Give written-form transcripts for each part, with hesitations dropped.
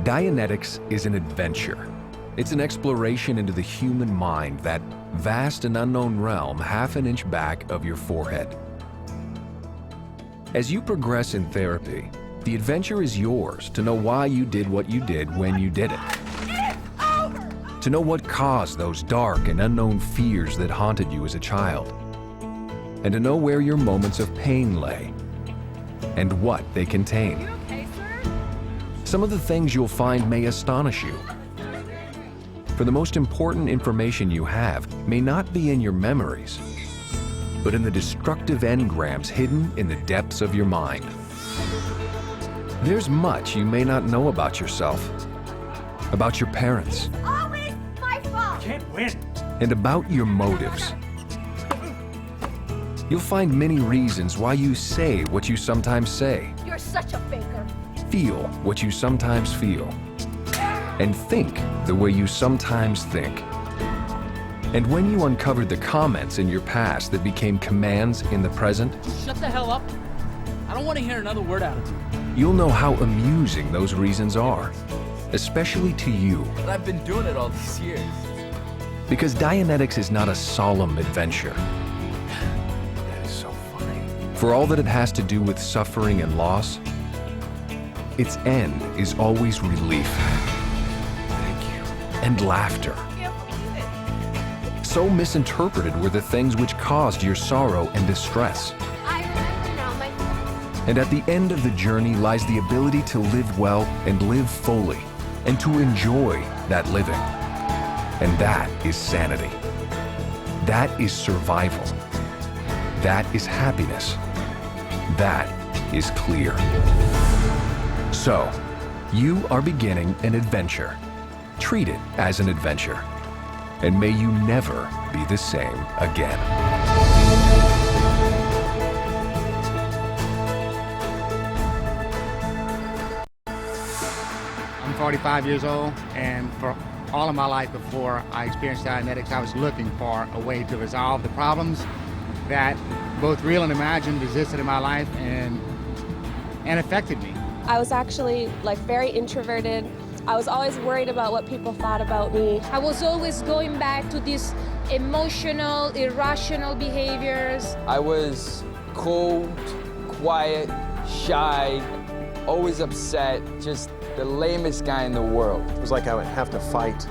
Dianetics is an adventure. It's an exploration into the human mind, that vast and unknown realm half an inch back of your forehead. As you progress in therapy, the adventure is yours to know why you did what you did when you did it. It's over! To know what caused those dark and unknown fears that haunted you as a child. And to know where your moments of pain lay and what they contain. You okay, sir? Some of the things you'll find may astonish you. For the most important information you have may not be in your memories, but in the destructive engrams hidden in the depths of your mind. There's much you may not know about yourself, about your parents, It's always my fault! Can't win. and about your motives. You'll find many reasons why you say what you sometimes say, You're such a faker. feel what you sometimes feel, and think the way you sometimes think. And when you uncovered the comments in your past that became commands in the present, Shut the hell up. I don't want to hear another word out of you. you'll know how amusing those reasons are, especially to you. But I've been doing it all these years. Because Dianetics is not a solemn adventure. That is so funny. For all that it has to do with suffering and loss, its end is always relief Thank you. and laughter. I can't believe it. So misinterpreted were the things which caused your sorrow and distress. I remember now, my And at the end of the journey lies the ability to live well and live fully, and to enjoy that living. And that is sanity. That is survival. That is happiness. That is clear. So, you are beginning an adventure. Treat it as an adventure. And may you never be the same again. I'm 45 years old, and for all of my life before I experienced Dianetics, I was looking for a way to resolve the problems that both real and imagined existed in my life and affected me. I was actually very introverted. I was always worried about what people thought about me. I was always going back to these emotional, irrational behaviors. I was cold, quiet, shy, always upset, just the lamest guy in the world. It was like I would have to fight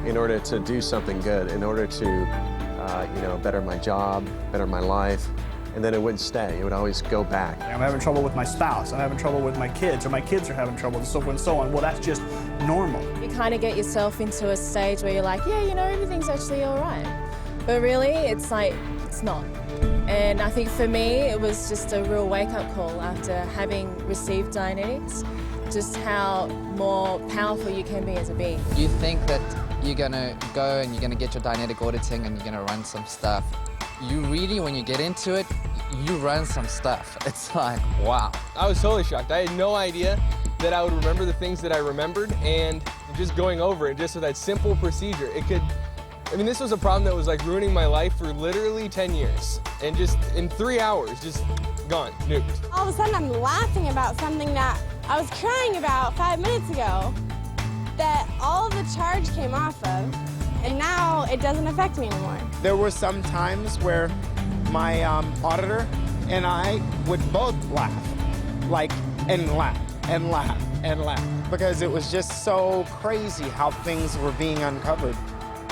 in order to do something good, in order to, better my job, better my life, and then it wouldn't stay. It would always go back. I'm having trouble with my spouse. I'm having trouble with my kids, or my kids are having trouble, and so forth and so on. Well, that's just normal. You kind of get yourself into a stage where you're like, yeah, everything's actually all right. But really, it's not. And I think for me, it was just a real wake-up call after having received Dianetics, just how more powerful you can be as a being. You think that you're gonna go and you're gonna get your Dianetic auditing and you're gonna run some stuff. You really, when you get into it, you run some stuff. It's like, wow. I was totally shocked. I had no idea that I would remember the things that I remembered, and just going over it, just with that simple procedure, this was a problem that was ruining my life for literally 10 years. And just in 3 hours, just gone, nuked. All of a sudden I'm laughing about something that I was crying about 5 minutes ago, that all of the charge came off of, and now it doesn't affect me anymore. There were some times where my auditor and I would both laugh, and laugh, and laugh, and laugh, because it was just so crazy how things were being uncovered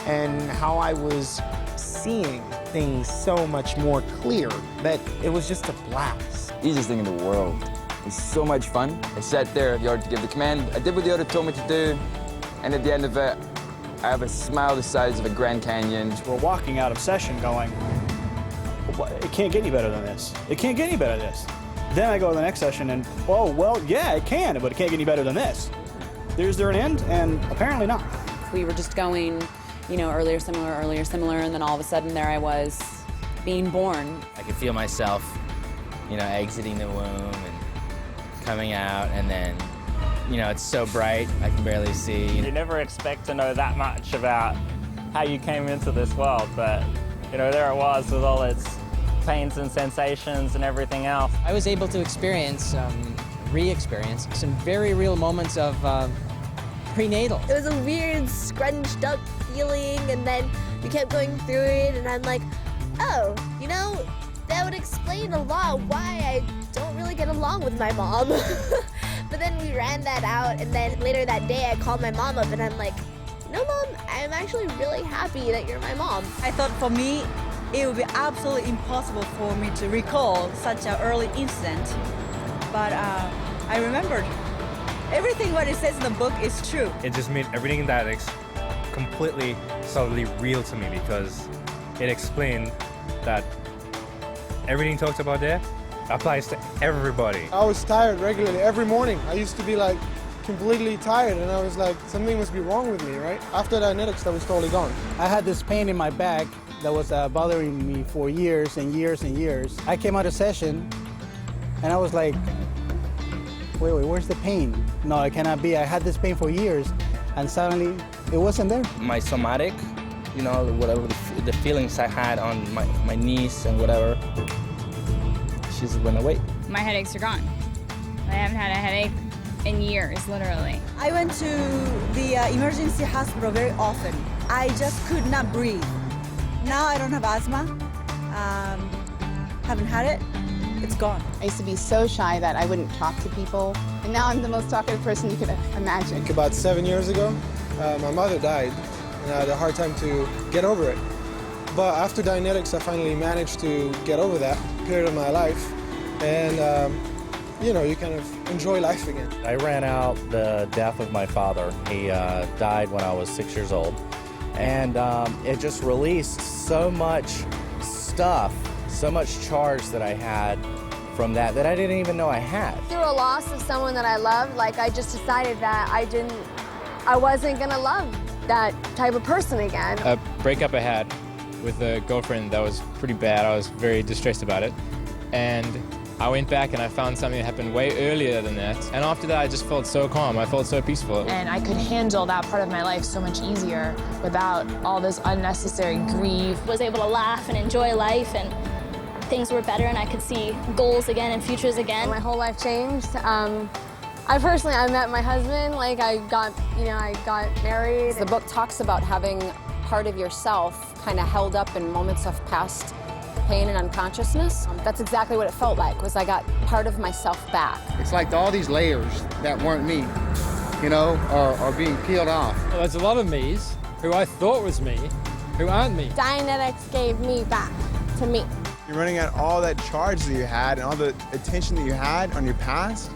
and how I was seeing things so much more clear that it was just a blast. Easiest thing in the world. It's so much fun. I sat there, the order to give the command. I did what the order told me to do, and at the end of it, I have a smile the size of a Grand Canyon. We're walking out of session going, it can't get any better than this. It can't get any better than this. Then I go to the next session and, oh, well, yeah, it can, but it can't get any better than this. Is there an end? And apparently not. We were just going, earlier, similar, and then all of a sudden there I was being born. I could feel myself, exiting the womb and coming out, and then, it's so bright, I can barely see. You never expect to know that much about how you came into this world, but, there it was with all its pains and sensations and everything else. I was able to experience, re-experience some very real moments of prenatal. It was a weird scrunched up feeling, and then we kept going through it, and I'm like, oh, you know, that would explain a lot why I don't really get along with my mom. But then we ran that out, and then later that day I called my mom up, and I'm like, no, Mom, I'm actually really happy that you're my mom. I thought for me, it would be absolutely impossible for me to recall such an early incident. But I remembered everything what it says in the book is true. It just made everything in Dianetics completely, solidly real to me because it explained that everything talked about there applies to everybody. I was tired regularly every morning. I used to be like completely tired, and I was like, something must be wrong with me, right? After Dianetics, that was totally gone. I had this pain in my back that was bothering me for years and years and years. I came out of session, and I was like, wait, where's the pain? No, it cannot be. I had this pain for years, and suddenly it wasn't there. My somatic, you know, whatever the feelings I had on my knees and whatever, she just went away. My headaches are gone. I haven't had a headache in years, literally. I went to the emergency hospital very often. I just could not breathe. Now I don't have asthma. Haven't had it. It's gone. I used to be so shy that I wouldn't talk to people, and now I'm the most talkative person you could imagine. About 7 years ago, my mother died, and I had a hard time to get over it. But after Dianetics, I finally managed to get over that period of my life, and you know, you kind of enjoy life again. I ran out the death of my father. He died when I was 6 years old. And it just released so much stuff, so much charge that I had from that I didn't even know I had. Through a loss of someone that I loved, like I just decided that I wasn't gonna love that type of person again. A breakup I had with a girlfriend that was pretty bad. I was very distressed about it. And I went back and I found something that happened way earlier than that. And after that, I just felt so calm. I felt so peaceful. And I could handle that part of my life so much easier without all this unnecessary grief. Was able to laugh and enjoy life, and things were better, and I could see goals again and futures again. My whole life changed. I met my husband, like I got married. The book talks about having part of yourself kind of held up in moments of past pain and unconsciousness. That's exactly what it felt like, was I got part of myself back. It's like all these layers that weren't me, you know, are being peeled off. Well, there's a lot of me's who I thought was me, who aren't me. Dianetics gave me back to me. You're running out all that charge that you had and all the attention that you had on your past,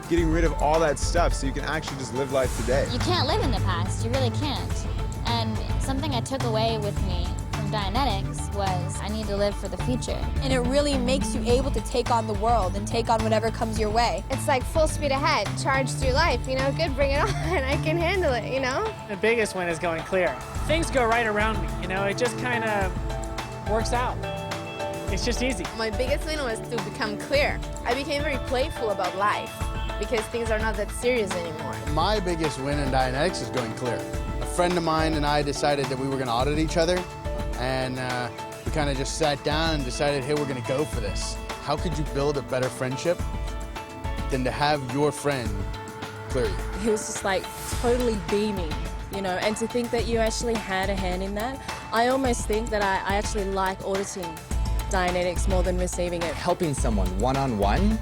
getting rid of all that stuff so you can actually just live life today. You can't live in the past, you really can't. And something I took away with me from Dianetics was I need to live for the future. And it really makes you able to take on the world and take on whatever comes your way. It's like full speed ahead, charge through life, you know, good, bring it on, I can handle it, you know? The biggest win is going clear. Things go right around me, you know, it just kind of works out. It's just easy. My biggest win was to become clear. I became very playful about life because things are not that serious anymore. My biggest win in Dianetics is going clear. A friend of mine and I decided that we were going to audit each other, and we kind of just sat down and decided, hey, we're going to go for this. How could you build a better friendship than to have your friend clear you? He was just like totally beaming, you know, and to think that you actually had a hand in that. I almost think that I actually like auditing Dianetics more than receiving it. Helping someone one-on-one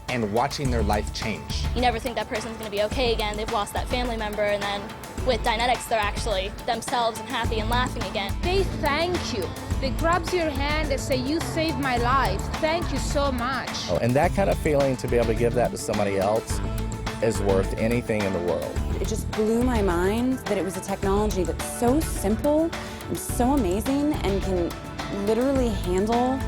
and watching their life change. You never think that person's going to be okay again. They've lost that family member, and then with Dianetics, they're actually themselves and happy and laughing again. They thank you. They grab your hand and say, you saved my life. Thank you so much. Oh, and that kind of feeling, to be able to give that to somebody else, is worth anything in the world. It just blew my mind that it was a technology that's so simple and so amazing and can literally handle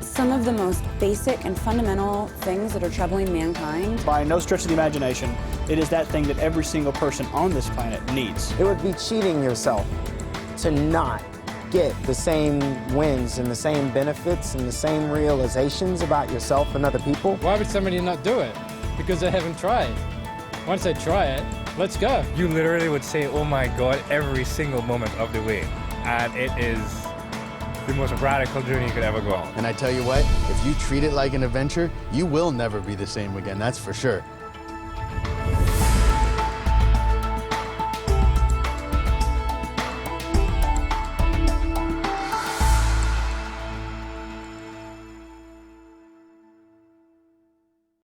some of the most basic and fundamental things that are troubling mankind. By no stretch of the imagination, it is that thing that every single person on this planet needs. It would be cheating yourself to not get the same wins and the same benefits and the same realizations about yourself and other people. Why would somebody not do it? Because they haven't tried. Once they try it, let's go. You literally would say, oh my God, every single moment of the way. And it is the most radical journey you could ever go on. And I tell you what, if you treat it like an adventure, you will never be the same again, that's for sure.